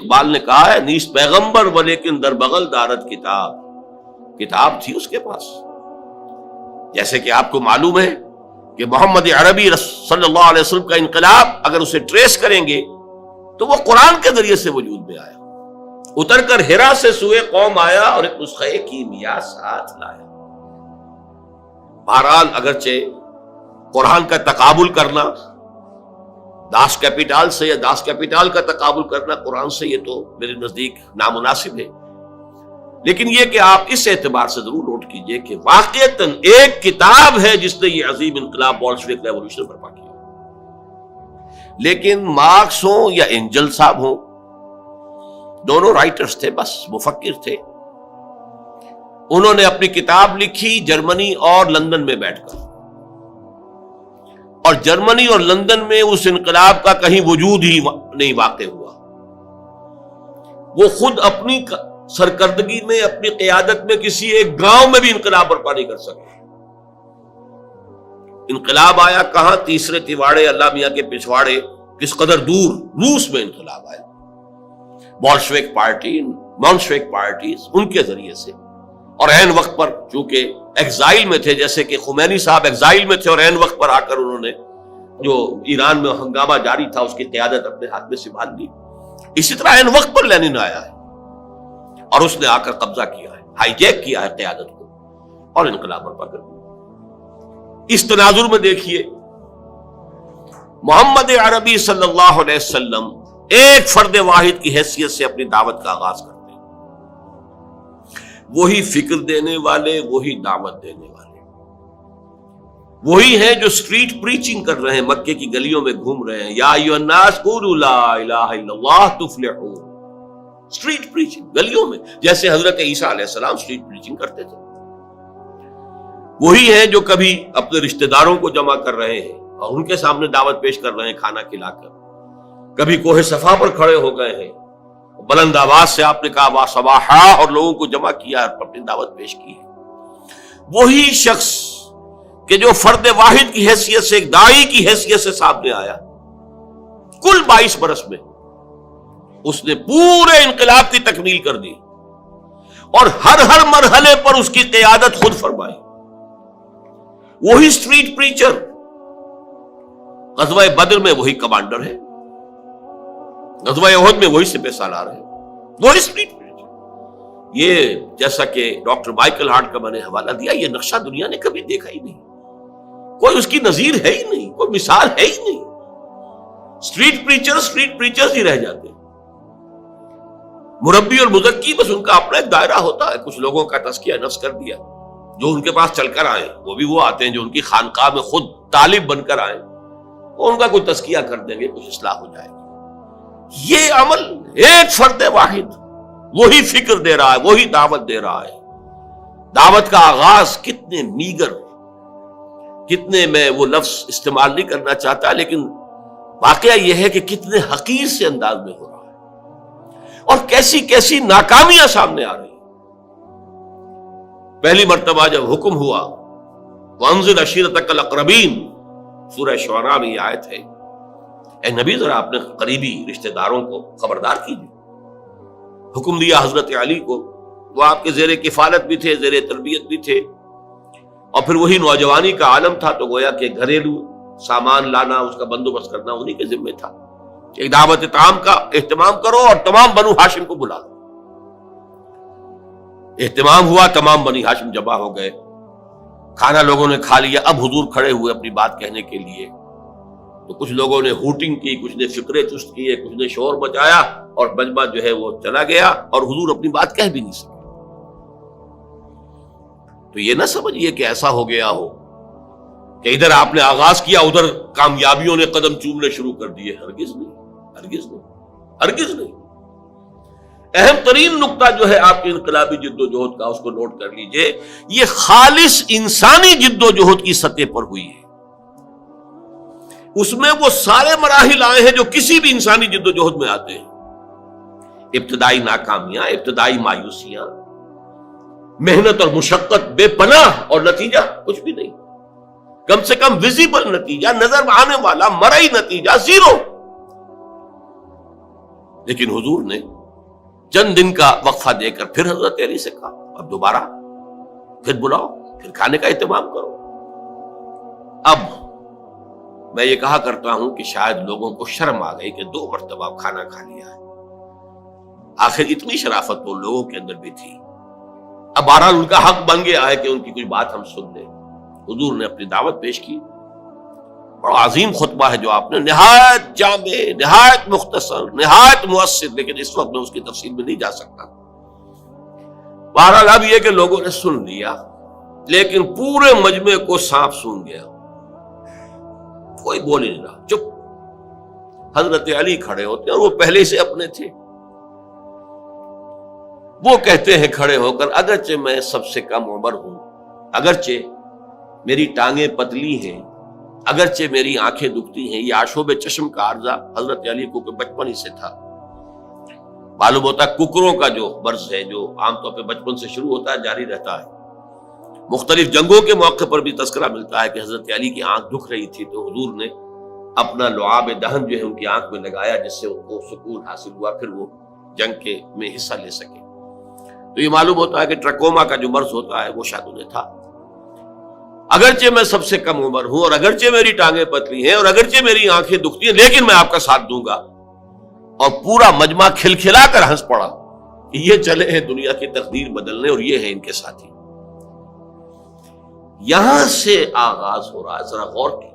اقبال نے کہا ہے نیست پیغمبر ولیکن در بغل دارت کتاب، کتاب تھی اس کے پاس۔ جیسے کہ آپ کو معلوم ہے کہ محمد عربی صلی اللہ علیہ وسلم کا انقلاب اگر اسے ٹریس کریں گے تو وہ قرآن کے ذریعے سے وجود میں آیا، اتر کر ہرا سے سوئے قوم آیا اور ایک نسخے کیمیا ساتھ لایا۔ بہرحال اگرچہ قرآن کا تقابل کرنا داس کیپیٹال سے یا داس کیپیٹال کا تقابل کرنا قرآن سے، یہ تو میرے نزدیک نامناسب ہے، لیکن یہ کہ آپ اس اعتبار سے ضرور نوٹ کیجئے کہ واقعتاً ایک کتاب ہے جس نے یہ عظیم انقلاب بولشوک ریولوشن برپا کیا۔ لیکن مارکس ہوں یا اینجل صاحب ہوں، دونوں رائٹرز تھے، بس مفکر تھے۔ انہوں نے اپنی کتاب لکھی جرمنی اور لندن میں بیٹھ کر، اور جرمنی اور لندن میں اس انقلاب کا کہیں وجود ہی نہیں واقع ہوا۔ وہ خود اپنی سرکردگی میں، اپنی قیادت میں کسی ایک گاؤں میں بھی انقلاب برپا نہیں کر سکے۔ انقلاب آیا کہاں؟ تیسرے تیواڑے اللہ میاں کے پچھواڑے کس قدر دور، روس میں انقلاب آیا، بولشوک پارٹی، مونشوک پارٹیز ان کے ذریعے سے، اور عین وقت پر چونکہ ایگزائل میں تھے، جیسے کہ خمینی صاحب ایگزائل میں تھے اور عین وقت پر آ کر انہوں نے جو ایران میں ہنگامہ جاری تھا اس کی قیادت اپنے ہاتھ میں سنبھال لی، اسی طرح عین وقت پر لینن آیا ہے اور اس نے آ کر قبضہ کیا ہے، ہائی جیک کیا ہے قیادت کو اور انقلاب برپا کر دیا۔ اس تناظر میں دیکھیے محمد عربی صلی اللہ علیہ وسلم ایک فرد واحد کی حیثیت سے اپنی دعوت کا آغاز کرتے ہیں، وہی فکر دینے والے، وہی دعوت دینے والے، وہی ہیں جو سٹریٹ پریچنگ کر رہے ہیں، مکے کی گلیوں میں گھوم رہے ہیں، یا ایھا الناس قولوا لا الہ الا اللہ تفلحون، سٹریٹ پریچنگ گلیوں میں، جیسے حضرت عیسیٰ علیہ السلام سٹریٹ پریچنگ کرتے تھے۔ وہی ہیں جو کبھی اپنے رشتہ داروں کو جمع کر رہے ہیں اور ان کے سامنے دعوت پیش کر رہے ہیں کھانا کھلا کر، کبھی کوہ صفا پر کھڑے ہو گئے ہیں، بلند آواز سے آپ نے کہا وا صباحا اور لوگوں کو جمع کیا اور اپنی دعوت پیش کی ہے۔ وہی شخص کہ جو فرد واحد کی حیثیت سے، ایک داعی کی حیثیت سے سامنے آیا، کل 22 برس میں اس نے پورے انقلاب کی تکمیل کر دی اور ہر مرحلے پر اس کی قیادت خود فرمائی۔ وہی سٹریٹ پریچر، غزوہ بدر میں وہی کمانڈر ہے، غزوہ احد میں وہی سپہ سالار ہے، وہی سٹریٹ پریچر۔ یہ جیسا کہ ڈاکٹر مائیکل ہارٹ کا میں نے حوالہ دیا، یہ نقشہ دنیا نے کبھی دیکھا ہی نہیں، کوئی اس کی نظیر ہے ہی نہیں، کوئی مثال ہے ہی نہیں۔ سٹریٹ پریچرز ہی رہ جاتے ہیں، مربی اور مزکی بس ان کا اپنا ایک دائرہ ہوتا ہے، کچھ لوگوں کا تزکیہ نفس کر دیا، جو ان کے پاس چل کر آئے، وہ بھی وہ آتے ہیں جو ان کی خانقاہ میں خود طالب بن کر آئے، وہ ان کا کوئی تزکیہ کر دیں گے، کچھ اصلاح ہو جائے گی۔ یہ عمل ایک فرد واحد وہی فکر دے رہا ہے، وہی دعوت دے رہا ہے۔ دعوت کا آغاز کتنے میگر، کتنے، میں وہ لفظ استعمال نہیں کرنا چاہتا، لیکن واقعہ یہ ہے کہ کتنے حقیر سے انداز میں ہو رہا ہے اور کیسی کیسی ناکامیاں سامنے آ رہی ہیں۔ پہلی مرتبہ جب حکم ہوا وانذر عشیرتک الاقربین، سورہ شعراء میں یہ آیت ہے، اے نبی ذرا اپنے قریبی رشتہ داروں کو خبردار کیجیے۔ حکم دیا حضرت علی کو، وہ آپ کے زیر کفالت بھی تھے، زیر تربیت بھی تھے، اور پھر وہی نوجوانی کا عالم تھا، تو گویا کہ گھریلو سامان لانا، اس کا بندوبست کرنا انہی کے ذمہ تھا۔ ایک دعوت طعام کا اہتمام کرو اور تمام بنو ہاشم کو بلا لو۔ اہتمام ہوا، تمام بنی ہاشم جمع ہو گئے، کھانا لوگوں نے کھا لیا۔ اب حضور کھڑے ہوئے اپنی بات کہنے کے لیے، تو کچھ لوگوں نے ہوٹنگ کی، کچھ نے فکرے چست کیے، کچھ نے شور مچایا، اور مجمع جو ہے وہ چلا گیا اور حضور اپنی بات کہہ بھی نہیں سکے۔ تو یہ نہ سمجھیے کہ ایسا ہو گیا ہو کہ ادھر آپ نے آغاز کیا، ادھر کامیابیوں نے قدم چومنے شروع کر دیے۔ ہرگز نہیں، ہرگز نہیں، ہرگز نہیں۔ اہم ترین نقطہ جو ہے آپ کی انقلابی جد و جہد کا، اس کو نوٹ کر لیجئے، یہ خالص انسانی جد و جہد کی سطح پر ہوئی ہے۔ اس میں وہ سارے مراحل آئے ہیں جو کسی بھی انسانی جد و جہد میں آتے ہیں، ابتدائی ناکامیاں، ابتدائی مایوسیاں، محنت اور مشقت بے پناہ، اور نتیجہ کچھ بھی نہیں، کم سے کم ویزیبل نتیجہ، نظر آنے والا مرئی نتیجہ زیرو۔ لیکن حضور نے چند دن کا وقفہ دے کر پھر حضرت علی سے کہا اب دوبارہ پھر بلاؤ، پھر کھانے کا اہتمام کرو۔ اب میں یہ کہا کرتا ہوں کہ شاید لوگوں کو شرم آ گئی کہ 2 مرتبہ کھانا کھا لیا ہے، آخر اتنی شرافت تو لوگوں کے اندر بھی تھی۔ اب بہرحال ان کا حق بن گیا ہے کہ ان کی کچھ بات ہم سن لیں۔ حضور نے اپنی دعوت پیش کی، بڑا عظیم خطبہ ہے جو آپ نے، نہایت جامع، نہایت مختصر، نہایت مؤثر، لیکن اس وقت میں اس کی تفصیل میں نہیں جا سکتا۔ بہرحال اب یہ کہ لوگوں نے سن لیا، لیکن پورے مجمع کو سانپ سونگھ گیا، کوئی بول ہی نہیں رہا، چپ۔ حضرت علی کھڑے ہوتے اور وہ پہلے سے اپنے تھے، وہ کہتے ہیں کھڑے ہو کر اگرچہ میں سب سے کم عمر ہوں، اگرچہ میری ٹانگیں پتلی ہیں، اگرچہ میری آنکھیں دکھتی ہیں، یہ آشوب چشم کا عارضہ حضرت علی کو بچپن ہی سے تھا۔ معلوم ہوتا ہے ککروں کا جو مرض ہے جو عام طور پہ بچپن سے شروع ہوتا ہے جاری رہتا ہے۔ مختلف جنگوں کے موقع پر بھی تذکرہ ملتا ہے کہ حضرت علی کی آنکھ دکھ رہی تھی تو حضور نے اپنا لعاب دہن جو ہے ان کی آنکھ میں لگایا، جس سے ان کو سکون حاصل ہوا، پھر وہ جنگ کے میں حصہ لے سکے۔ تو یہ معلوم ہوتا ہے کہ ٹرکوما کا جو مرض ہوتا ہے وہ شاید انہیں تھا۔ اگرچہ میں سب سے کم عمر ہوں، اور اگرچہ میری ٹانگیں پتلی ہیں، اور اگرچہ میری آنکھیں دکھتی ہیں، لیکن میں آپ کا ساتھ دوں گا۔ اور پورا مجمع کھلکھلا کر ہنس پڑا کہ یہ چلے ہیں دنیا کی تقدیر بدلنے، اور یہ ہیں ان کے ساتھی۔ یہاں سے آغاز ہو رہا ہے، ذرا غور کی،